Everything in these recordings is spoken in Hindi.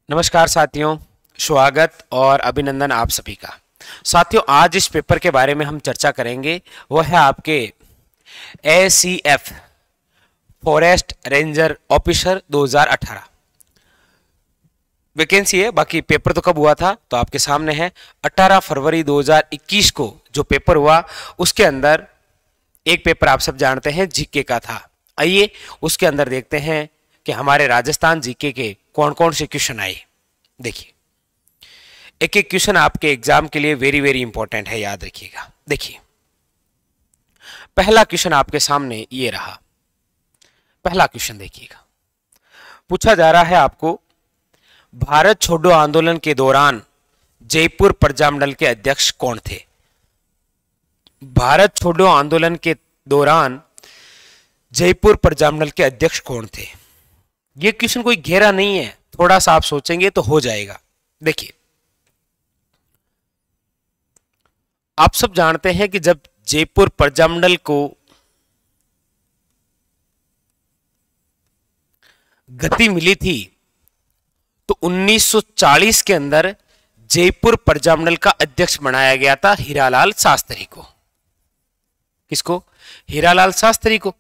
नमस्कार साथियों, स्वागत और अभिनंदन आप सभी का। साथियों, आज इस पेपर के बारे में हम चर्चा करेंगे, वो है आपके ACF forest ranger officer 2018 vacancy है। बाकी पेपर तो कब हुआ था तो आपके सामने है 18 फरवरी 2021 को जो पेपर हुआ उसके अंदर एक पेपर आप सब जानते हैं जीके का था। आइए उसके अंदर देखते हैं कि हमारे राजस्थान जीके के कौन कौन से क्वेश्चन आए। देखिए, एक एक क्वेश्चन आपके एग्जाम के लिए वेरी वेरी इंपॉर्टेंट है, याद रखिएगा। देखिए, पहला क्वेश्चन आपके सामने ये रहा। पहला क्वेश्चन देखिएगा, पूछा जा रहा है आपको, भारत छोड़ो आंदोलन के दौरान जयपुर प्रजामंडल के अध्यक्ष कौन थे? भारत छोड़ो आंदोलन के दौरान जयपुर प्रजामंडल के अध्यक्ष कौन थे? ये क्वेश्चन कोई गहरा नहीं है, थोड़ा सा आप सोचेंगे तो हो जाएगा। देखिए, आप सब जानते हैं कि जब जयपुर प्रजामंडल को गति मिली थी तो 1940 के अंदर जयपुर प्रजामंडल का अध्यक्ष बनाया गया था हीरालाल शास्त्री को। किसको? हीरालाल शास्त्री को।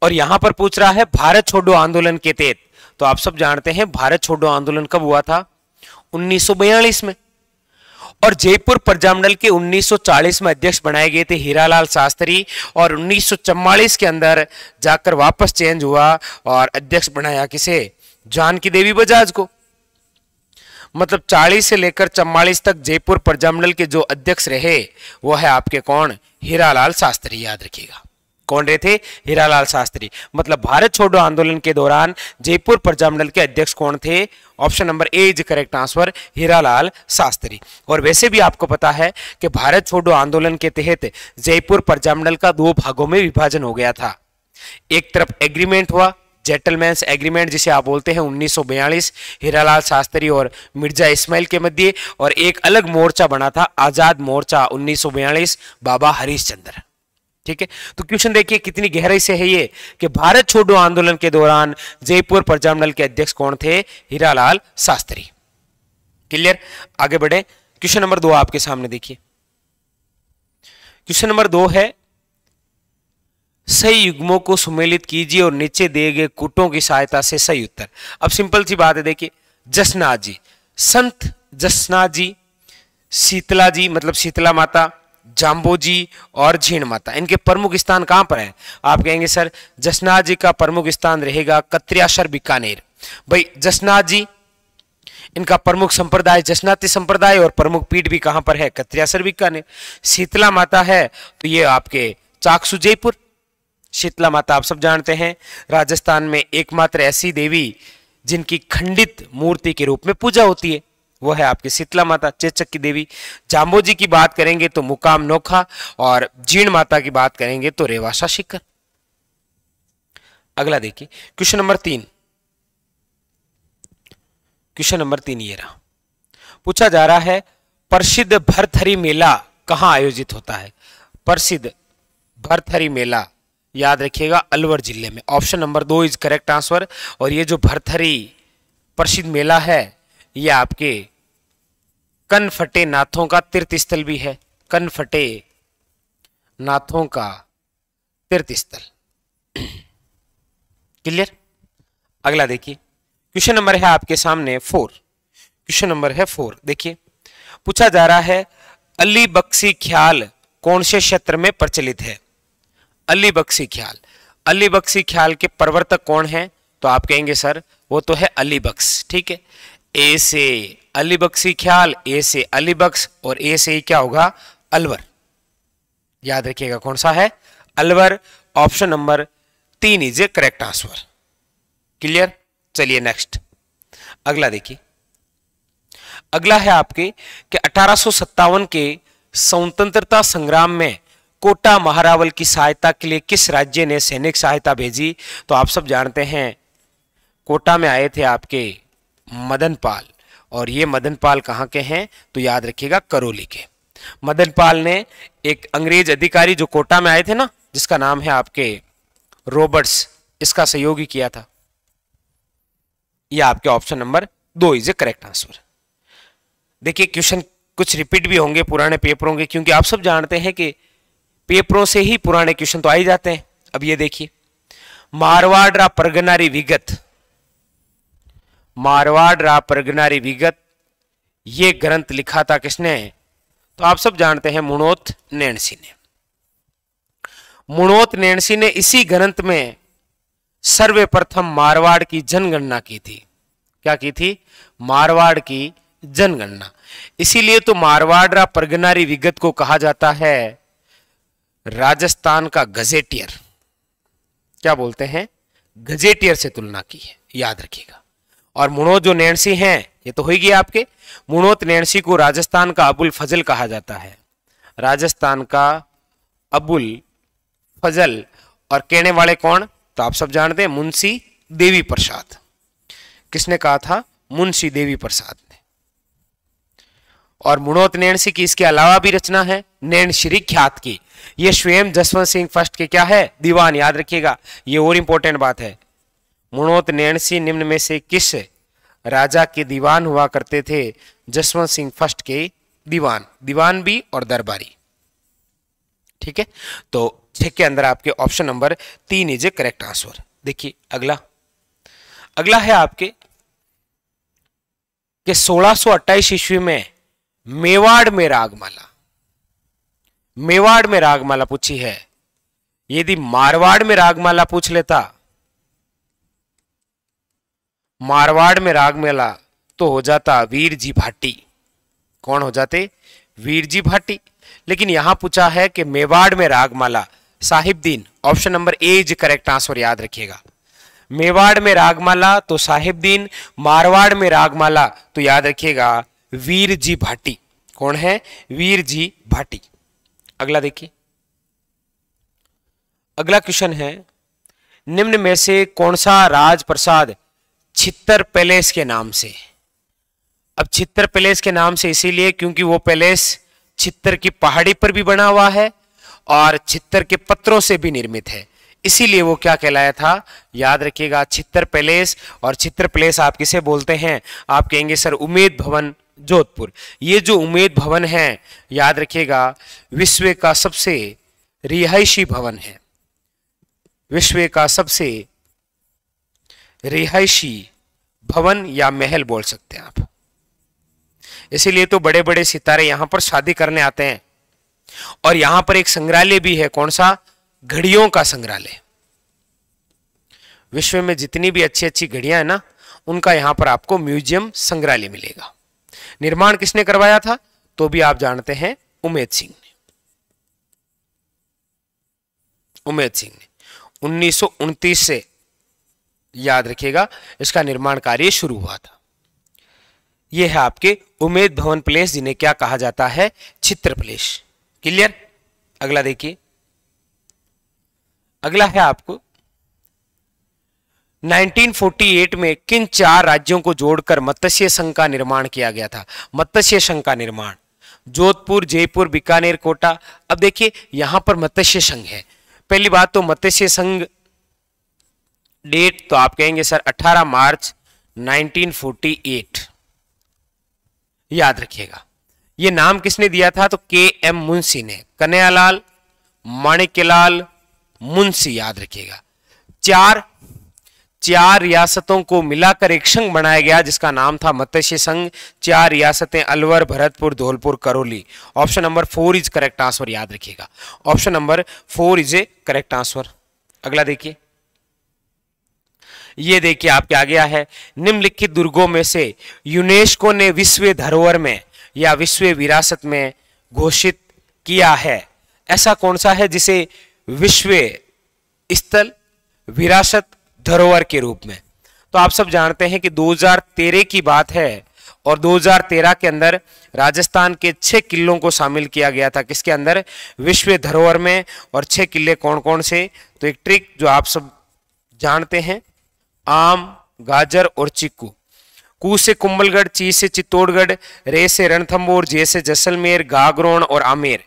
और यहां पर पूछ रहा है भारत छोड़ो आंदोलन के तहत, तो आप सब जानते हैं भारत छोड़ो आंदोलन कब हुआ था? 1942 में। और जयपुर प्रजामंडल के 1940 में अध्यक्ष बनाए गए थे हीरालाल शास्त्री, और 1944 के अंदर जाकर वापस चेंज हुआ और अध्यक्ष बनाया किसे? जानकी देवी बजाज को। मतलब 40 से लेकर 44 तक जयपुर प्रजामंडल के जो अध्यक्ष रहे वो है आपके कौन? हीरालाल शास्त्री। याद रखिएगा, कौन रहे थे? हीरालाल शास्त्री। मतलब भारत छोड़ो आंदोलन के दौरान जयपुर प्रजामंडल के अध्यक्ष कौन थे? Option number A is correct answer, Hiralal Shastri. और वैसे भी आपको पता है कि भारत छोड़ो आंदोलन के तहत जयपुर प्रजामंडल का दो भागों में विभाजन हो गया था। एक तरफ एग्रीमेंट हुआ, जेंटलमैन्स एग्रीमेंट जिसे आप बोलते हैं 1942, हीरालाल शास्त्री और मिर्जा इस्माइल के मध्य, और एक अलग मोर्चा बना था आजाद मोर्चा 1942, बाबा हरीशचंद्र। ठीक है, तो क्वेश्चन देखिए कितनी गहराई से है ये कि भारत छोड़ो आंदोलन के दौरान जयपुर प्रजामंडल के अध्यक्ष कौन थे? हीरालाल शास्त्री। क्लियर? आगे बढ़े, क्वेश्चन नंबर 2 आपके सामने देखिए। क्वेश्चन नंबर 2 है, सही युग्मों को सुमेलित कीजिए और नीचे दिए गए कूटों की सहायता से सही उत्तर। अब सिंपल सी बात है, देखिए, जसनाथ जी, संत जसनाथ जी, शीतला जी मतलब शीतला माता, जाम्बो जी और झीण माता, इनके प्रमुख स्थान कहां पर है? आप कहेंगे सर जसनाथ जी का प्रमुख स्थान रहेगा कत्रियासर बीकानेर। भाई जसनाथ जी, इनका प्रमुख संप्रदाय जसनाती संप्रदाय और प्रमुख पीठ भी कहां पर है? कत्रियासर बीकानेर। शीतला माता है तो ये आपके चाकसू जयपुर। शीतला माता आप सब जानते हैं राजस्थान में एकमात्र ऐसी देवी जिनकी खंडित मूर्ति के रूप में पूजा होती है, वो है आपकी शीतला माता, चेचक की देवी। जाम्बो जी की बात करेंगे तो मुकाम नोखा, और जीण माता की बात करेंगे तो रेवासा शिखर। अगला देखिए, क्वेश्चन नंबर 3। क्वेश्चन नंबर 3 ये रहा। पूछा जा रहा है, प्रसिद्ध भरथरी मेला कहां आयोजित होता है? प्रसिद्ध भरथरी मेला, याद रखिएगा, अलवर जिले में। Option number 2 is correct answer. और ये जो भरथरी प्रसिद्ध मेला है ये आपके कनफटे नाथों का तीर्थ स्थल भी है। कनफटे नाथों का तीर्थ स्थल। क्लियर? अगला देखिए, क्वेश्चन नंबर है आपके सामने 4। क्वेश्चन नंबर है 4। देखिए, पूछा जा रहा है, अली बख्शी ख्याल कौन से क्षेत्र में प्रचलित है? अली बख्शी ख्याल। अली बख्शी ख्याल के प्रवर्तक कौन है? तो आप कहेंगे सर वो तो है अली बख्श। ठीक है, ए से अली बख्शी ख्याल, ए से अली बख्श, और ए से क्या होगा? अलवर। याद रखिएगा कौन सा है? Alwar. Option number 3 is a correct answer. Clear? चलिए नेक्स्ट, अगला देखिए। अगला है आपके कि 1857 के स्वतंत्रता संग्राम में कोटा महारावल की सहायता के लिए किस राज्य ने सैनिक सहायता भेजी? तो आप सब जानते हैं कोटा में आए थे आपके मदनपाल, और ये मदनपाल कहां के हैं? तो याद रखिएगा करौली के। मदनपाल ने एक अंग्रेज अधिकारी जो कोटा में आए थे ना, जिसका नाम है आपके रॉबर्ट्स, इसका सहयोग ही किया था। ये आपके option number 2 is a correct answer. देखिए क्वेश्चन कुछ रिपीट भी होंगे पुराने पेपरों के, क्योंकि आप सब जानते हैं कि पेपरों से ही पुराने क्वेश्चन तो आ ही जाते हैं। अब ये देखिए, मारवाड़ रा परगनारी विगत, मारवाड़ रा परगनारी विगत, ये ग्रंथ लिखा था किसने? तो आप सब जानते हैं मुणोत नैणसी ने। मुणोत नैणसी ने इसी ग्रंथ में सर्वप्रथम मारवाड़ की जनगणना की थी। क्या की थी? मारवाड़ की जनगणना। इसीलिए तो मारवाड़ रा परगनारी विगत को कहा जाता है राजस्थान का गजेटियर। क्या बोलते हैं? गजेटियर से तुलना की है, याद रखिएगा। और मुणोत जो नैणसी हैं, ये तो हो ही गया आपके। मुणोत नैणसी को राजस्थान का अबुल फजल कहा जाता है, राजस्थान का अबुल फजल। और कहने वाले कौन? तो आप सब जानते हैं मुंशी देवी प्रसाद। किसने कहा था? मुंशी देवी प्रसाद ने। और मुणोत नैणसी की इसके अलावा भी रचना है नैणश्री ख्यात की। ये स्वयं जसवंत सिंह फर्स्ट के क्या है? दीवान। याद रखिएगा, ये और इंपॉर्टेंट बात है। मुणोत नैणसी निम्न में से किस राजा के दीवान हुआ करते थे? जसवंत सिंह फर्स्ट के दीवान, दीवान भी और दरबारी। ठीक है, तो 6 के अंदर आपके option number 3 is a correct answer. देखिए अगला, अगला है आपके कि 1628 ईस्वी में मेवाड़ में रागमाला, मेवाड़ में रागमाला पूछी है। यदि मारवाड़ में रागमाला पूछ लेता, मारवाड़ में रागमाला, तो हो जाता वीर जी भाटी। कौन हो जाते? वीर जी भाटी। लेकिन यहां पूछा है कि मेवाड़ में Ragamala, Sahibdin. Option number A is correct answer, याद रखिएगा। मेवाड़ में रागमाला तो साहिबदीन, मारवाड़ में रागमाला तो याद रखिएगा वीर जी भाटी। कौन है? वीर जी भाटी। अगला देखिए, अगला क्वेश्चन है, निम्न में से कौन सा राजप्रसाद छित्तर पैलेस के नाम से? अब छित्तर पैलेस के नाम से इसीलिए क्योंकि वो पैलेस छित्तर की पहाड़ी पर भी बना हुआ है और छित्तर के पत्थरों से भी निर्मित है, इसीलिए वो क्या कहलाया था? याद रखिएगा छित्तर पैलेस। और छित्तर पैलेस आप किसे बोलते हैं? आप कहेंगे सर उमेद भवन जोधपुर। ये जो उमेद भवन है, याद रखिएगा विश्व का सबसे रिहायशी भवन है, विश्व का सबसे रिहायशी भवन या महल बोल सकते हैं आप। इसीलिए तो बड़े बड़े सितारे यहां पर शादी करने आते हैं। और यहां पर एक संग्रहालय भी है, कौन सा? घड़ियों का संग्रहालय। विश्व में जितनी भी अच्छी अच्छी घड़ियां है ना, उनका यहां पर आपको म्यूजियम संग्रहालय मिलेगा। निर्माण किसने करवाया था? तो भी आप जानते हैं उमेद सिंह ने। उमेद सिंह ने 1929 से, याद रखिएगा, इसका निर्माण कार्य शुरू हुआ था। यह है आपके उमेद भवन प्लेस, जिन्हें क्या कहा जाता है? छित्र प्लेस। क्लियर? अगला देखिए, अगला है आपको 1948 में किन 4 राज्यों को जोड़कर मत्स्य संघ का निर्माण किया गया था? मत्स्य संघ का निर्माण जोधपुर, जयपुर, बीकानेर, कोटा। अब देखिए यहां पर मत्स्य संघ है। पहली बात तो मत्स्य संघ डेट तो आप कहेंगे सर 18 मार्च 1948, याद रखिएगा। ये नाम किसने दिया था? तो KM मुंशी ने, कन्हैयालाल माणिक्यलाल मुंशी, याद रखिएगा। 4 रियासतों को मिलाकर एक संघ बनाया गया जिसका नाम था मत्स्य संघ। 4 रियासतें Alwar, Bharatpur, Dholpur, Karauli. Option number 4 is correct answer, याद रखिएगा। Option number 4 is a correct answer. अगला देखिए, ये देखिए आपके आ गया है, निम्नलिखित दुर्गों में से यूनेस्को ने विश्व धरोहर में या विश्व विरासत में घोषित किया है, ऐसा कौन सा है जिसे विश्व स्थल विरासत धरोहर के रूप में? तो आप सब जानते हैं कि 2013 की बात है और 2013 के अंदर राजस्थान के 6 किलों को शामिल किया गया था। किसके अंदर? विश्व धरोहर में। और 6 किले कौन कौन से? तो एक ट्रिक जो आप सब जानते हैं, आम, गाजर और चिक्कू। कू से कुंभलगढ़, ची से चित्तौड़गढ़, रे से रणथंभौर, जे से जैसलमेर, गागरोन और आमेर।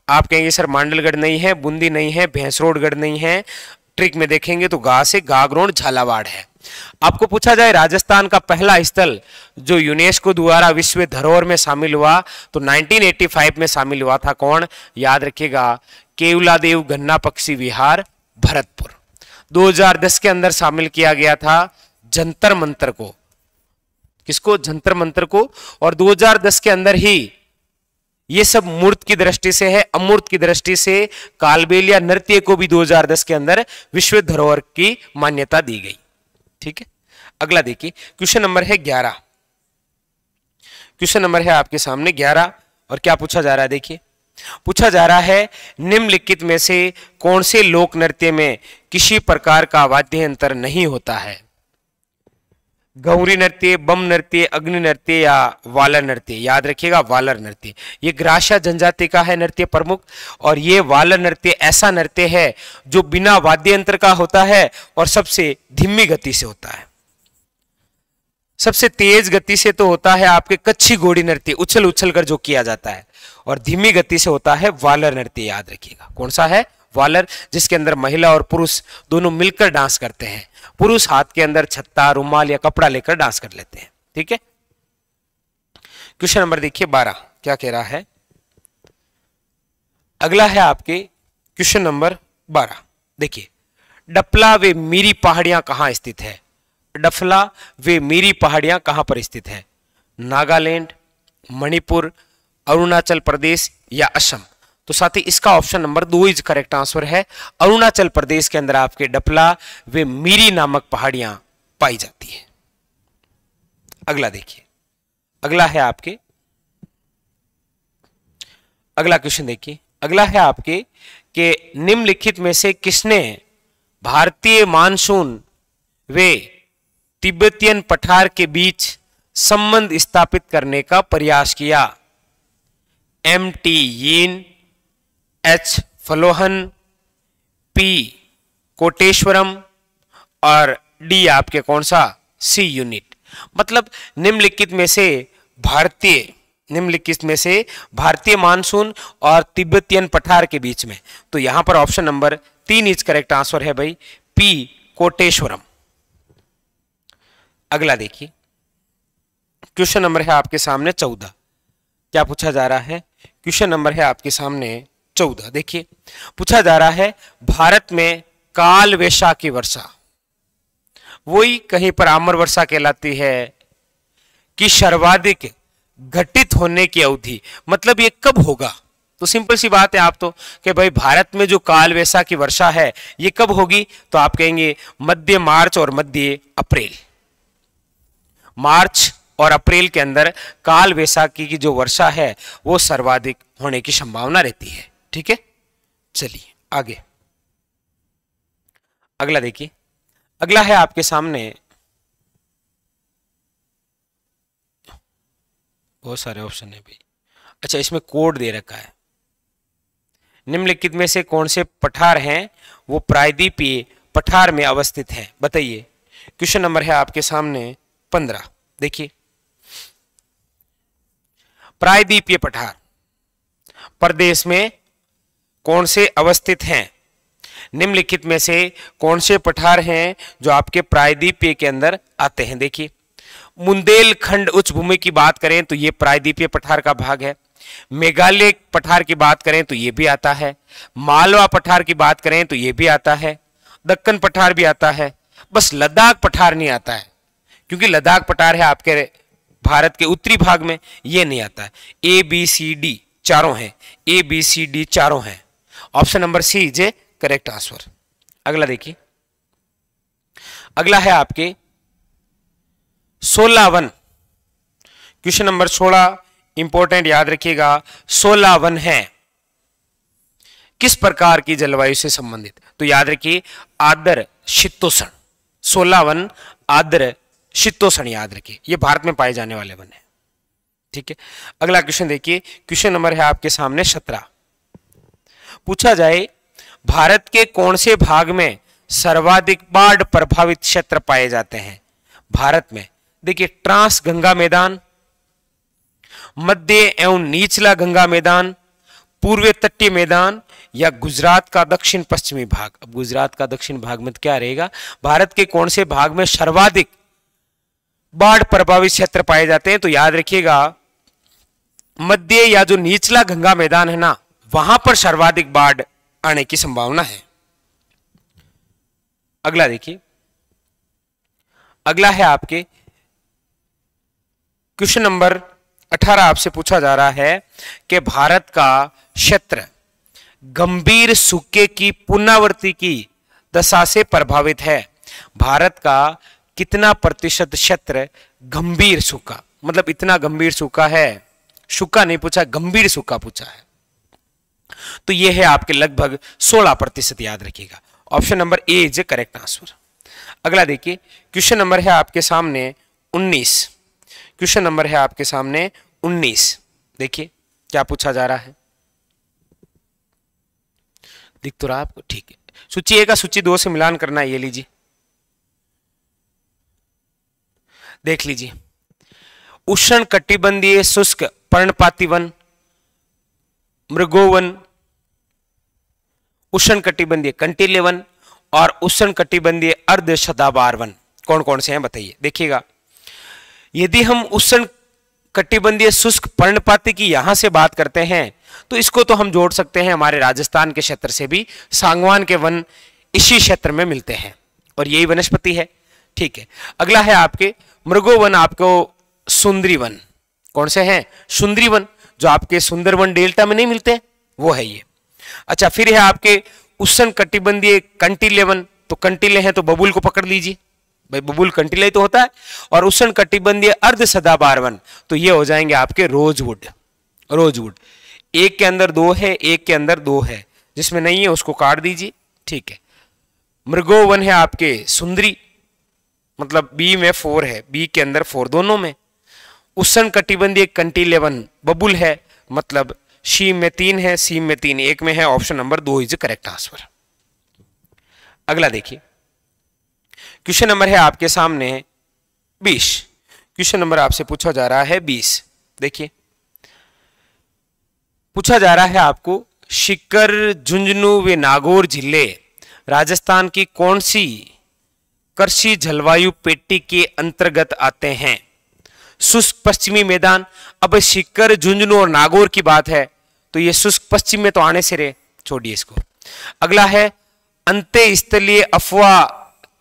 आप कहेंगे सर मांडलगढ़ नहीं है, बूंदी नहीं है, भैंसरोडगढ़ नहीं है, ट्रिक में देखेंगे तो गा से गागरोन झालावाड़ है। आपको पूछा जाए राजस्थान का पहला स्थल जो यूनेस्को द्वारा विश्व धरोहर में शामिल हुआ तो 1985 में शामिल हुआ था, कौन? याद रखिएगा, केवलादेव गन्ना पक्षी विहार, भरतपुर। 2010 के अंदर शामिल किया गया था जंतर मंतर को। किसको? जंतर मंतर को। और 2010 के अंदर ही ये सब मूर्त की दृष्टि से है, अमूर्त की दृष्टि से कालबेलिया नृत्य को भी 2010 के अंदर विश्व धरोहर की मान्यता दी गई। ठीक है, अगला देखिए क्वेश्चन नंबर है 11। क्वेश्चन नंबर है आपके सामने 11 और क्या पूछा जा रहा है? देखिए, पूछा जा रहा है निम्नलिखित में से कौन से लोक नृत्य में किसी प्रकार का वाद्य यंत्र नहीं होता है? गौरी नृत्य, बम नृत्य, अग्नि नृत्य या वालर नृत्य? याद रखिएगा वालर नृत्य। ये ग्रासा जनजाति का है नृत्य प्रमुख, और ये वालर नृत्य ऐसा नृत्य है जो बिना वाद्य यंत्र का होता है और सबसे धीमी गति से होता है। सबसे तेज गति से तो होता है आपके कच्छी घोड़ी नृत्य, उछल उछल कर जो किया जाता है, और धीमी गति से होता है वालर नृत्य। याद रखिएगा कौन सा है? वालर, जिसके अंदर महिला और पुरुष दोनों मिलकर डांस करते हैं। पुरुष हाथ के अंदर छत्ता, रुमाल या कपड़ा लेकर डांस कर लेते हैं। ठीक है, क्वेश्चन नंबर देखिए 12 क्या कह रहा है? अगला है आपके क्वेश्चन नंबर 12। देखिए, डफला वे मीरी पहाड़ियां कहां स्थित है? डफला वे मीरी पहाड़ियां कहां पर स्थित है? नागालैंड, मणिपुर, अरुणाचल प्रदेश या असम? तो साथ ही इसका option number 2 is correct answer है। अरुणाचल प्रदेश के अंदर आपके डफला वे मीरी नामक पहाड़ियां पाई जाती है। अगला देखिए, अगला है आपके, अगला क्वेश्चन देखिए, अगला है आपके कि निम्नलिखित में से किसने भारतीय मानसून वे तिब्बतियन पठार के बीच संबंध स्थापित करने का प्रयास किया? एम.टी. यीन, एच. फलोहन, पी. कोटेश्वरम और डी आपके कौन सा? सी. यूनिट। मतलब निम्नलिखित में से भारतीय मानसून और तिब्बतियन पठार के बीच में, तो यहां पर option number 3 is correct answer है भाई, पी. कोटेश्वरम। अगला देखिए, क्वेश्चन नंबर है आपके सामने 14। क्या पूछा जा रहा है? क्वेश्चन नंबर है आपके सामने 14। देखिए, पूछा जा रहा है भारत में काल वैशाखी वर्षा, वही कहीं पर आमर वर्षा कहलाती है, कि सर्वाधिक घटित होने की अवधि, मतलब ये कब होगा? तो सिंपल सी बात है आप तो कि भाई भारत में जो काल वैशाखी वर्षा है ये कब होगी? तो आप कहेंगे मध्य मार्च और मध्य अप्रैल। मार्च और अप्रैल के अंदर काल वैशाखी की जो वर्षा है वो सर्वाधिक होने की संभावना रहती है। ठीक है, चलिए आगे अगला देखिए। अगला है आपके सामने, बहुत सारे ऑप्शन है भाई। अच्छा, इसमें कोड दे रखा है, निम्नलिखित में से कौन से पठार हैं वो प्रायद्वीपीय पठार में अवस्थित है? बताइए। क्वेश्चन नंबर है आपके सामने 15। देखिए, प्रायद्वीपीय पठार प्रदेश में कौन से अवस्थित हैं? निम्नलिखित में से कौन से पठार हैं जो आपके प्रायद्वीपीय के अंदर आते हैं? देखिए, बुंदेलखंड उच्च भूमि की बात करें तो ये प्रायद्वीपीय पठार का भाग है। मेघालय पठार की बात करें तो ये भी आता है। मालवा पठार की बात करें तो ये भी आता है। दक्कन पठार भी आता है। बस लद्दाख पठार नहीं आता है, क्योंकि लद्दाख पठार है आपके भारत के उत्तरी भाग में, ये नहीं आता है। ए बी सी डी चारों हैं, ए बी सी डी चारों हैं। Option number C is a correct answer. अगला देखिए, अगला है आपके 16 क्वेश्चन नंबर 16 इंपॉर्टेंट, याद रखिएगा। 16 है किस प्रकार की जलवायु से संबंधित? तो याद रखिए आर्द्र शीतोष्ण। 16 आर्द्र शीतोष्ण, याद रखिए ये भारत में पाए जाने वाले वन है। ठीक है, अगला क्वेश्चन देखिए। क्वेश्चन नंबर है आपके सामने 17। पूछा जाए भारत के कौन से भाग में सर्वाधिक बाढ़ प्रभावित क्षेत्र पाए जाते हैं? भारत में देखिए, ट्रांस गंगा मैदान, मध्य एवं निचला गंगा मैदान, पूर्वी तटीय मैदान या गुजरात का दक्षिण पश्चिमी भाग? अब गुजरात का दक्षिण भाग में क्या रहेगा? भारत के कौन से भाग में सर्वाधिक बाढ़ प्रभावित क्षेत्र पाए जाते हैं? तो याद रखिएगा मध्य या जो निचला गंगा मैदान है ना, वहां पर सर्वाधिक बाढ़ आने की संभावना है। अगला देखिए, अगला है आपके क्वेश्चन नंबर 18 आपसे पूछा जा रहा है कि भारत का क्षेत्र गंभीर सूखे की पुनरावृत्ति की दशा से प्रभावित है। भारत का कितना प्रतिशत क्षेत्र गंभीर सूखा, मतलब इतना गंभीर सूखा है, सूखा नहीं पूछा, गंभीर सूखा पूछा है, तो यह है आपके लगभग 16%, याद रखिएगा। Option number A is correct answer. अगला देखिए, क्वेश्चन नंबर है आपके सामने 19। क्वेश्चन नंबर है आपके सामने 19। देखिए क्या पूछा जा रहा है, दिख तो रहा आपको? ठीक है, सूची 1 का सूची 2 से मिलान करना है, ये लीजिए, देख लीजिए। उष्ण कटिबंधीय शुष्क पर्णपाती वन, मृगोवन, उष्ण कटिबंधीय कंटीले वन और उष्ण कटिबंधीय अर्ध सदाबहार वन कौन कौन से हैं बताइए। देखिएगा, यदि हम उष्ण कटिबंधीय शुष्क पर्णपाती की यहां से बात करते हैं तो इसको तो हम जोड़ सकते हैं हमारे राजस्थान के क्षेत्र से भी, सांगवान के वन इसी क्षेत्र में मिलते हैं और यही वनस्पति है। ठीक है, अगला है आपके मृगोवन, आपको सुंदरी वन, कौन से हैं? सुंदरी वन, जो आपके सुंदरवन डेल्टा में नहीं मिलते, वो है ये। अच्छा, फिर है आपके उष्ण कटिबंधीय कंटीले वन, तो कंटीले हैं तो बबूल को पकड़ लीजिए भाई, बबूल कंटीले तो होता है। और उष्ण कटिबंधीय अर्ध सदाबहार वन, तो ये हो जाएंगे आपके रोजवुड। रोजवुड एक के अंदर 2 है, एक के अंदर 2 है, जिसमें नहीं है उसको काट दीजिए। ठीक है, मृगोवन है आपके सुंदरी, मतलब बी में 4 है, बी के अंदर 4 दोनों में। उष्ण कटिबंधीय कंटीले वन बबुल है, मतलब शी में 3 है, सी में 3, एक में है। Option number 2 is correct answer. अगला देखिए, क्वेश्चन नंबर है आपके सामने 20। क्वेश्चन नंबर आपसे पूछा जा रहा है 20। देखिए, पूछा जा रहा है आपको सीकर, झुंझुनू व नागौर जिले राजस्थान की कौन सी कृषि जलवायु पेटी के अंतर्गत आते हैं? शुष्क पश्चिमी मैदान। अब सीकर, झुंझुनू और नागौर की बात है तो ये शुष्क पश्चिम में तो आने से रहे, छोड़िए इसको। अगला है अंत्य स्थलीय अफवाह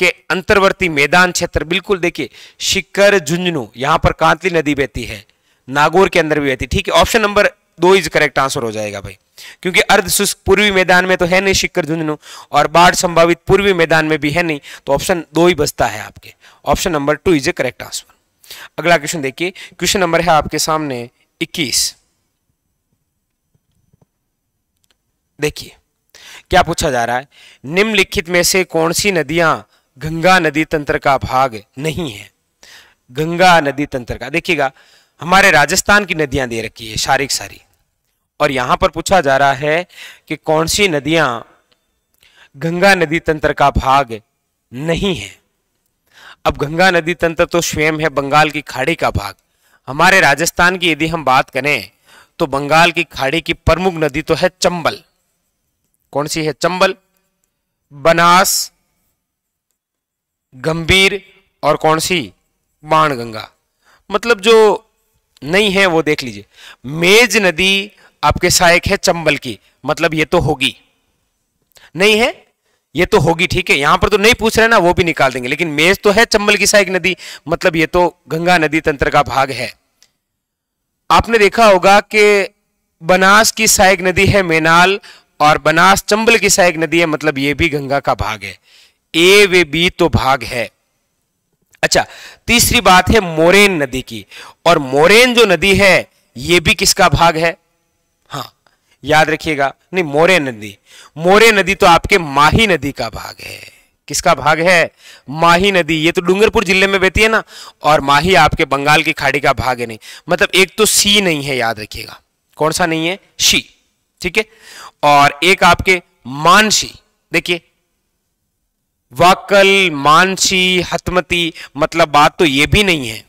के अंतर्वर्ती मैदान क्षेत्र। बिल्कुल देखिए, सीकर, झुंझुनू, यहां पर कांतली नदी बहती है, नागौर के अंदर भी बहती। ठीक है, option number 2 is correct answer हो जाएगा भाई, क्योंकि अर्ध शुष्क पूर्वी मैदान में तो है नहीं सीकर, झुंझुनू, और बाढ़ संभावित पूर्वी मैदान में भी है नहीं, तो ऑप्शन 2 ही बचता है आपके। Option number 2 is correct answer. अगला क्वेश्चन देखिए, क्वेश्चन नंबर है आपके सामने 21। देखिए क्या पूछा जा रहा है, निम्नलिखित में से कौन सी नदियां गंगा नदी तंत्र का भाग नहीं है? गंगा नदी तंत्र का, देखिएगा हमारे राजस्थान की नदियां दे रखी है सारी की सारी, और यहां पर पूछा जा रहा है कि कौन सी नदियां गंगा नदी तंत्र का भाग नहीं है। अब गंगा नदी तंत्र तो स्वयं है बंगाल की खाड़ी का भाग। हमारे राजस्थान की यदि हम बात करें तो बंगाल की खाड़ी की प्रमुख नदी तो है चंबल। कौन सी है? चंबल, बनास, गंभीर और कौन सी? बाणगंगा। मतलब जो नहीं है वो देख लीजिए। मेज नदी आपके सहायक है चंबल की, मतलब ये तो होगी, नहीं है ये तो होगी। ठीक है, यहां पर तो नहीं पूछ रहे ना, वो भी निकाल देंगे, लेकिन मेज तो है चंबल की सहायक नदी, मतलब ये तो गंगा नदी तंत्र का भाग है। आपने देखा होगा कि बनास की सहायक नदी है मेनाल और बनास चंबल की सहायक नदी है, मतलब ये भी गंगा का भाग है। ए व बी तो भाग है। अच्छा, तीसरी बात है मोरेन नदी की, और मोरेन जो नदी है ये भी किसका भाग है? हाँ याद रखिएगा, नहीं मोरेन नदी, मोरेन नदी तो आपके माही नदी का भाग है। किसका भाग है? माही नदी। ये तो डूंगरपुर जिले में बहती है ना, और माही आपके बंगाल की खाड़ी का भाग है नहीं, मतलब एक तो सी नहीं है, याद रखिएगा। कौन सा नहीं है? शी। ठीक है, और एक आपके मानसी, देखिए वाकल, मानसी, हतमती, मतलब बात तो ये भी नहीं है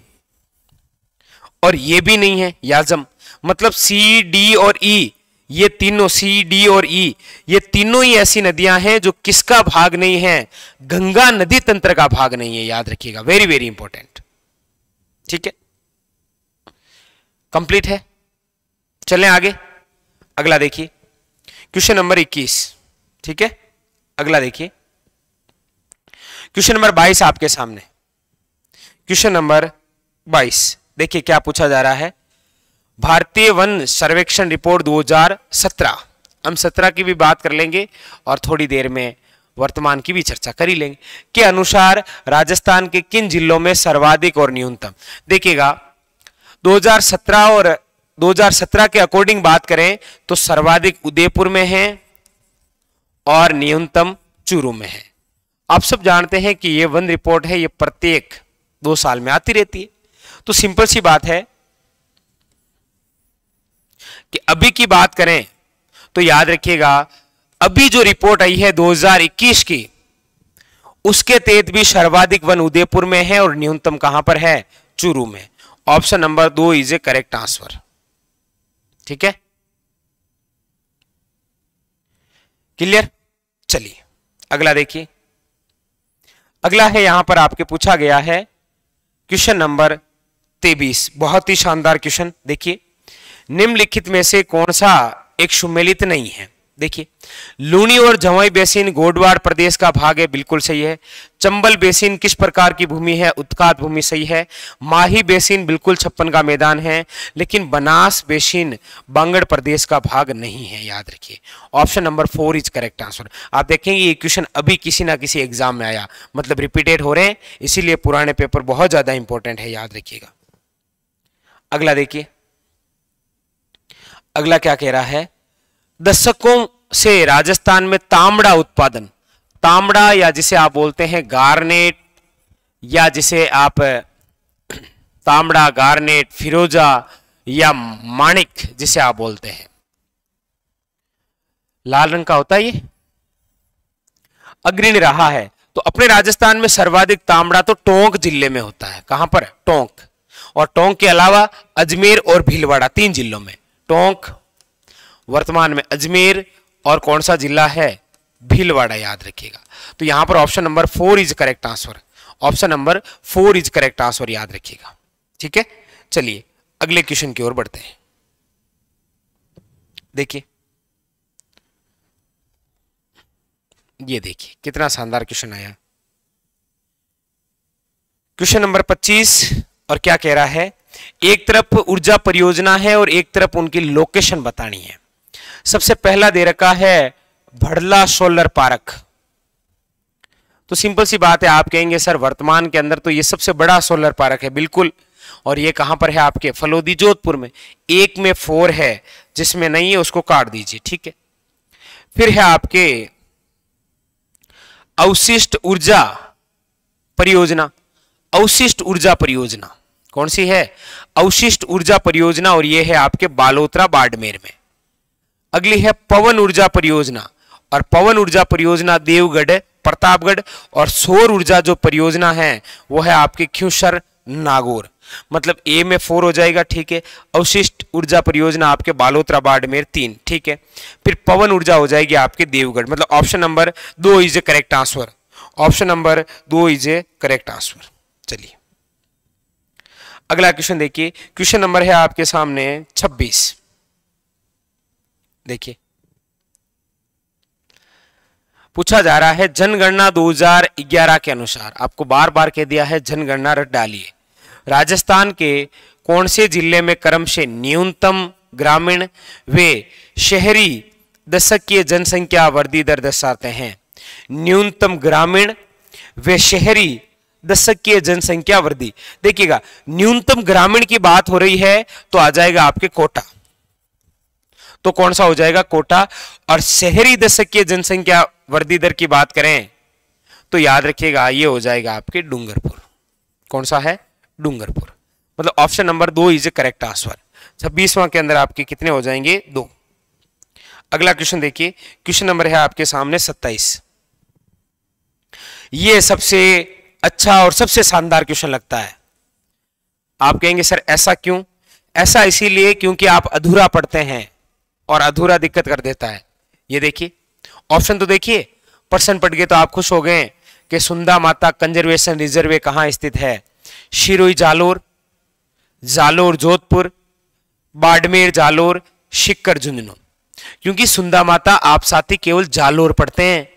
और ये भी नहीं है, याजम, मतलब सी, डी और ई ये तीनों सी, डी और ई, ये तीनों ही ऐसी नदियां हैं जो किसका भाग नहीं है, गंगा नदी तंत्र का भाग नहीं है, याद रखिएगा, वेरी वेरी इंपॉर्टेंट। ठीक है, कंप्लीट है। चलें आगे, अगला देखिए क्वेश्चन नंबर 21। ठीक है, अगला देखिए क्वेश्चन नंबर 22 आपके सामने। क्वेश्चन नंबर 22 देखिए क्या पूछा जा रहा है। भारतीय वन सर्वेक्षण रिपोर्ट 2017, हम 17 की भी बात कर लेंगे और थोड़ी देर में वर्तमान की भी चर्चा कर ही लेंगे, के अनुसार राजस्थान के किन जिलों में सर्वाधिक और न्यूनतम। देखिएगा 2017 और 2017 के अकॉर्डिंग बात करें तो सर्वाधिक उदयपुर में है और न्यूनतम चूरू में है। आप सब जानते हैं कि ये वन रिपोर्ट है, ये प्रत्येक 2 साल में आती रहती है। तो सिंपल सी बात है कि अभी की बात करें तो याद रखिएगा, अभी जो रिपोर्ट आई है 2021 की, उसके तहत भी सर्वाधिक वन उदयपुर में है और न्यूनतम कहां पर है, चूरू में। Option number 2 is a correct answer. ठीक है, क्लियर। चलिए अगला देखिए, अगला है यहां पर आपके पूछा गया है क्वेश्चन नंबर 23, बहुत ही शानदार क्वेश्चन। देखिए निम्नलिखित में से कौन सा एक सुमेलित नहीं है। देखिए लूनी और जमुई बेसिन गोडवाड़ प्रदेश का भाग है, बिल्कुल सही है। चंबल बेसिन किस प्रकार की भूमि है, उत्कात भूमि, सही है। माही बेसिन बिल्कुल 56 का मैदान है, लेकिन बनास बेसिन बांगड़ प्रदेश का भाग नहीं है, याद रखिए। Option number 4 is correct answer. आप देखेंगे ये क्वेश्चन अभी किसी ना किसी एग्जाम में आया, मतलब रिपीटेड हो रहे हैं, इसीलिए पुराने पेपर बहुत ज्यादा इंपॉर्टेंट है, याद रखिएगा। अगला देखिए, अगला क्या कह रहा है। दशकों से राजस्थान में तांबड़ा उत्पादन, तांबड़ा या जिसे आप बोलते हैं गार्नेट, या जिसे आप तांबड़ा, गार्नेट, फिरोजा या माणिक जिसे आप बोलते हैं, लाल रंग का होता है, ये अग्रणी रहा है। तो अपने राजस्थान में सर्वाधिक तांबड़ा तो टोंक जिले में होता है। कहां पर, टोंक। और टोंक के अलावा अजमेर और भीलवाड़ा, 3 जिलों में। टोंक, वर्तमान में अजमेर, और कौन सा जिला है, भीलवाड़ा, याद रखिएगा। तो यहां पर option number 4 is correct answer. Option number 4 is correct answer, याद रखिएगा। ठीक है, चलिए अगले क्वेश्चन की ओर बढ़ते हैं। देखिए ये देखिए कितना शानदार क्वेश्चन आया, क्वेश्चन नंबर 25। और क्या कह रहा है, एक तरफ ऊर्जा परियोजना है और एक तरफ उनकी लोकेशन बतानी है। सबसे पहला दे रखा है भड़ला सोलर पार्क। तो सिंपल सी बात है, आप कहेंगे सर वर्तमान के अंदर तो ये सबसे बड़ा सोलर पार्क है, बिल्कुल। और ये कहां पर है, आपके फलोदी जोधपुर में। 1 में 4 है, जिसमें नहीं है उसको काट दीजिए। ठीक है, फिर है आपके अवशिष्ट ऊर्जा परियोजना। अवशिष्ट ऊर्जा परियोजना कौन सी है, अवशिष्ट ऊर्जा परियोजना, और ये है आपके बालोतरा बाड़मेर में। अगली है पवन ऊर्जा परियोजना, और पवन ऊर्जा परियोजना देवगढ़, प्रतापगढ़। और सौर ऊर्जा जो परियोजना है वो है आपके ख्यूसर, नागौर। मतलब ए में 4 हो जाएगा। ठीक है, अवशिष्ट ऊर्जा परियोजना आपके बालोतरा बाड़मेर 3। ठीक है, फिर पवन ऊर्जा हो जाएगी आपके देवगढ़। मतलब option number 2 is a correct answer. Option number 2 is a correct answer. चलिए अगला क्वेश्चन देखिए, क्वेश्चन नंबर है आपके सामने 26। देखिए पूछा जा रहा है जनगणना 2011 के अनुसार, आपको बार बार कह दिया है जनगणना रट डालिए, राजस्थान के कौन से जिले में क्रम से न्यूनतम ग्रामीण व शहरी दशकीय जनसंख्या वृद्धि दर दर्शाते हैं। न्यूनतम ग्रामीण व शहरी दशकीय जनसंख्या वृद्धि। देखिएगा न्यूनतम ग्रामीण की बात हो रही है तो आ जाएगा आपके कोटा, तो कौन सा हो जाएगा, कोटा। और शहरी दशकीय जनसंख्या वृद्धि दर की बात करें तो याद रखिएगा ये हो जाएगा आपके डूंगरपुर। कौन सा है, डूंगरपुर। मतलब option number 2 is a correct answer. 26वां के अंदर आपके कितने हो जाएंगे, 2। अगला क्वेश्चन देखिए, क्वेश्चन नंबर है आपके सामने 27। ये सबसे अच्छा और सबसे शानदार क्वेश्चन लगता है। आप कहेंगे सर ऐसा क्यों, ऐसा इसीलिए क्योंकि आप अधूरा पढ़ते हैं और अधूरा दिक्कत कर देता है। ये देखिए ऑप्शन तो देखिए, प्रश्न पढ़ के तो आप खुश हो गए कि सुंदा माता कंजर्वेशन रिजर्व कहाँ स्थित है? शिरोई जालोर, जालोर जोधपुर, बाड़मेर जालोर, शिक्कर झुंझुनू। क्योंकि सुंदा माता आप साथी केवल जालोर पढ़ते हैं।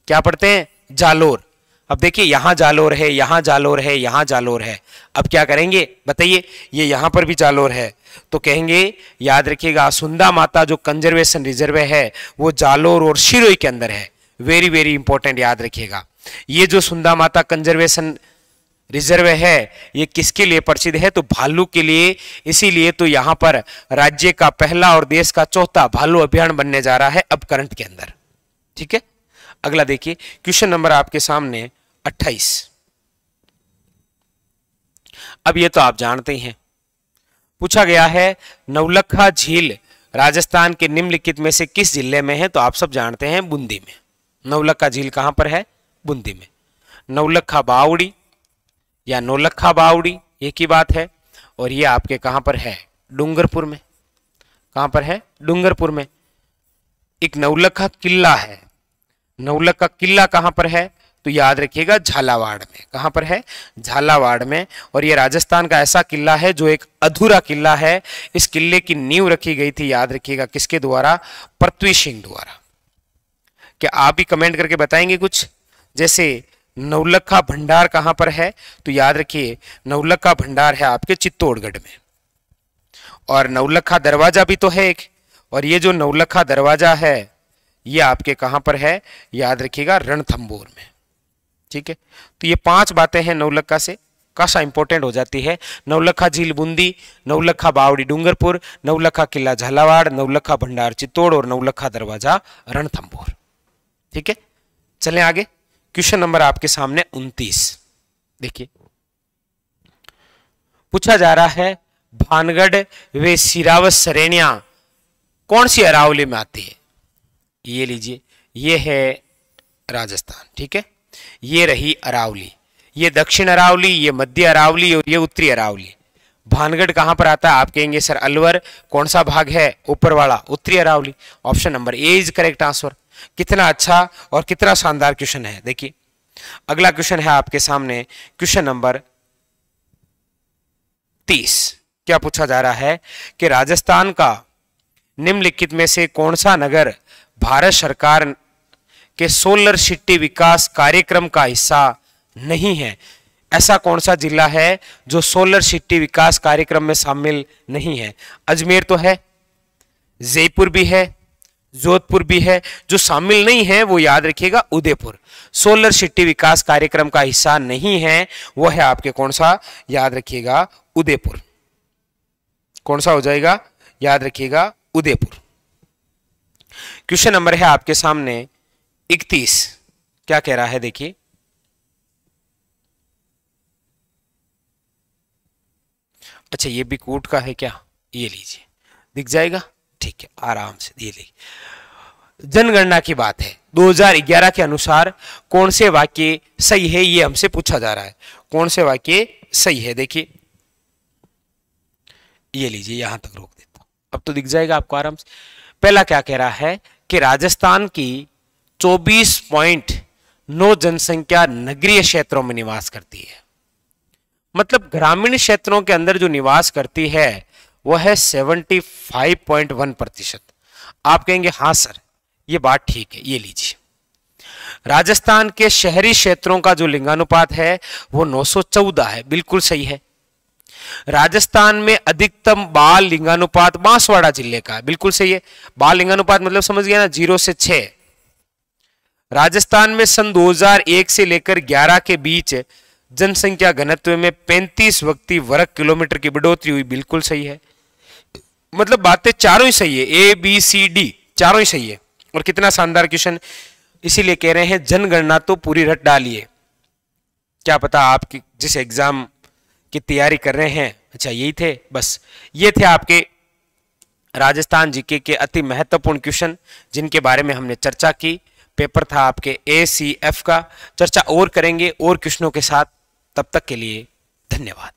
क्या पढ़ते हैं? जालोर। अब देखिए यहां जालोर है, यहां जालोर है, यहां जालोर है। अब क्या करेंगे बताइए? ये यहां पर भी जालोर है तो कहेंगे, याद रखिएगा, सुंदा माता जो कंजर्वेशन रिजर्व है वो जालोर और शिरोई के अंदर है। वेरी वेरी इंपॉर्टेंट, याद रखिएगा। ये जो सुंदा माता कंजर्वेशन रिजर्व है ये किसके लिए प्रसिद्ध है? तो भालू के लिए। इसीलिए तो यहां पर राज्य का पहला और देश का चौथा भालू अभियान बनने जा रहा है अब करंट के अंदर। ठीक है, अगला देखिए क्वेश्चन नंबर आपके सामने 28। अब ये तो आप जानते ही हैं, पूछा गया है नवलखा झील राजस्थान के निम्नलिखित में से किस जिले में है? तो आप सब जानते हैं बूंदी में। नवलखा झील कहां पर है? बूंदी में। नवलखा बावड़ी या नौलखा बावड़ी एक ही बात है। और ये आपके कहां पर है? डूंगरपुर में। कहां पर है? डूंगरपुर में। एक नवलखा किला है। नवलखा किला कहां पर है? तो याद रखिएगा झालावाड़ में। कहां पर है? झालावाड़ में। और ये राजस्थान का ऐसा किला है जो एक अधूरा किला है। इस किले की नींव रखी गई थी, याद रखिएगा, किसके द्वारा? पृथ्वी सिंह द्वारा। क्या आप भी कमेंट करके बताएंगे कुछ? जैसे नवलखा भंडार कहां पर है? तो याद रखिए नवलखा भंडार है आपके चित्तौड़गढ़ में। और नवलखा दरवाजा भी तो है एक। और ये जो नवलखा दरवाजा है ये आपके कहां पर है? याद रखिएगा रणथंभौर में। ठीक है, तो ये 5 बातें हैं नवलखा से, कासा इंपॉर्टेंट हो जाती है। नवलखा झील बूंदी, नवलखा बावड़ी डूंगरपुर, नवलखा किला झालावाड़, नवलखा भंडार चित्तौड़ और नवलखा दरवाजा रणथंभौर। ठीक है, चलें आगे। क्वेश्चन नंबर आपके सामने 29। देखिए पूछा जा रहा है भानगढ़ वे सिरावत श्रेणियां कौन सी अरावली में आती है? ये लीजिए, ये है राजस्थान। ठीक है, ये रही अरावली, ये दक्षिण अरावली, ये मध्य अरावली और ये उत्तरी अरावली। भानगढ़ कहां पर आता है? आप कहेंगे सर अलवर। कौन सा भाग है? ऊपर वाला, उत्तरी अरावली। Option number A is correct answer. कितना अच्छा और कितना शानदार क्वेश्चन है। देखिए अगला क्वेश्चन है आपके सामने, क्वेश्चन नंबर 30। क्या पूछा जा रहा है कि राजस्थान का निम्नलिखित में से कौन सा नगर भारत सरकार के सोलर सिटी विकास कार्यक्रम का हिस्सा नहीं है? ऐसा कौन सा जिला है जो सोलर सिटी विकास कार्यक्रम में शामिल नहीं है? अजमेर तो है, जयपुर भी है, जोधपुर भी है। जो शामिल नहीं है वो याद रखिएगा उदयपुर। सोलर सिटी विकास कार्यक्रम का हिस्सा नहीं है वो है आपके कौन सा? याद रखिएगा उदयपुर। कौन सा हो जाएगा? याद रखिएगा उदयपुर। क्वेश्चन नंबर है आपके सामने 31। क्या कह रहा है? देखिए अच्छा ये भी कूट का है क्या? ये लीजिए, दिख जाएगा। ठीक है, आराम से ये लीजिए। जनगणना की बात है 2011 के अनुसार कौन से वाक्य सही है? ये हमसे पूछा जा रहा है कौन से वाक्य सही है। देखिए ये लीजिए, यहां तक रोक देता हूं, अब तो दिख जाएगा आपको आराम से। पहला क्या कह रहा है कि राजस्थान की 24.9 जनसंख्या नगरीय क्षेत्रों में निवास करती है। मतलब ग्रामीण क्षेत्रों के अंदर जो निवास करती है वह है 75.1%। आप कहेंगे हाँ सर ये बात ठीक है। ये लीजिए, राजस्थान के शहरी क्षेत्रों का जो लिंगानुपात है वो 914 है, बिल्कुल सही है। राजस्थान में अधिकतम बाल लिंगानुपात बांसवाड़ा जिले का है, बिल्कुल सही है। बाल लिंगानुपात मतलब समझ गया ना, 0 से 6। राजस्थान में सन 2001 से लेकर 11 के बीच जनसंख्या घनत्व में 35 व्यक्ति वर्ग किलोमीटर की बढ़ोतरी हुई, बिल्कुल सही है। मतलब बातें चारों ही सही है, ए बी सी डी चारों ही सही है। और कितना शानदार क्वेश्चन, इसीलिए कह रहे हैं जनगणना तो पूरी रट डालिए। क्या पता आपकी जिस एग्जाम की तैयारी कर रहे हैं, अच्छा यही थे, बस ये थे आपके राजस्थान जीके के अति महत्वपूर्ण क्वेश्चन जिनके बारे में हमने चर्चा की। पेपर था आपके ACF का। चर्चा और करेंगे और क्वेश्चनों के साथ, तब तक के लिए धन्यवाद।